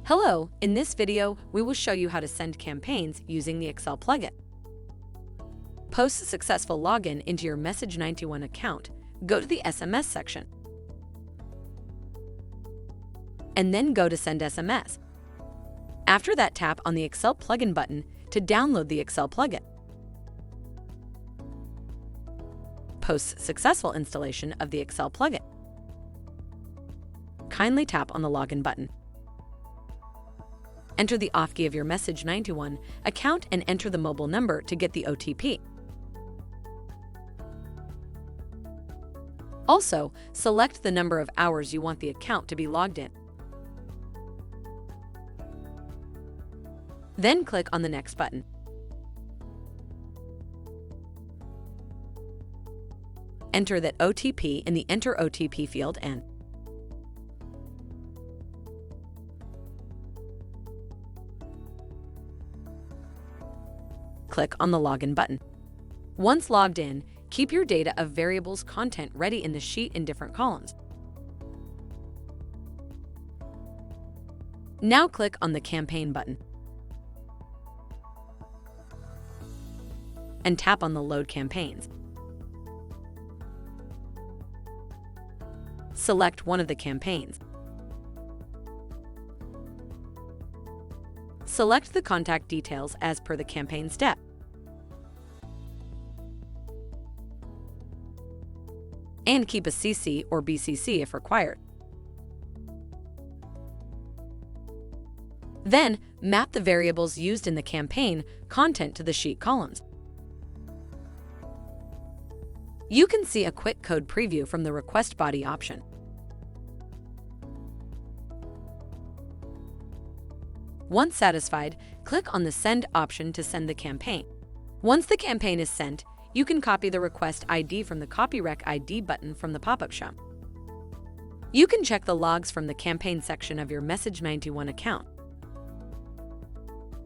Hello, in this video, we will show you how to send campaigns using the Excel plugin. Post a successful login into your Message91 account, go to the SMS section, and then go to Send SMS. After that, tap on the Excel plugin button to download the Excel plugin. Post successful installation of the Excel plugin. Kindly tap on the Login button. Enter the auth key of your Message91 account and enter the mobile number to get the OTP. Also, select the number of hours you want the account to be logged in. Then click on the Next button. Enter that OTP in the Enter OTP field and click on the Login button. Once logged in, keep your data of variables content ready in the sheet in different columns. Now click on the Campaign button and tap on the Load Campaigns. Select one of the campaigns. Select the contact details as per the campaign step. And keep a CC or BCC if required. Then, map the variables used in the campaign content to the sheet columns. You can see a quick code preview from the Request Body option. Once satisfied, click on the Send option to send the campaign. Once the campaign is sent, you can copy the request ID from the Copy Rec ID button from the pop-up show. You can check the logs from the campaign section of your Message91 account.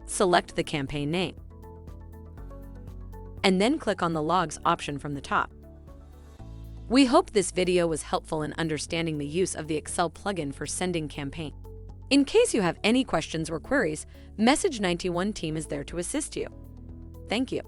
Select the campaign name, and then click on the Logs option from the top. We hope this video was helpful in understanding the use of the Excel plugin for sending campaign. In case you have any questions or queries, Message91 team is there to assist you. Thank you.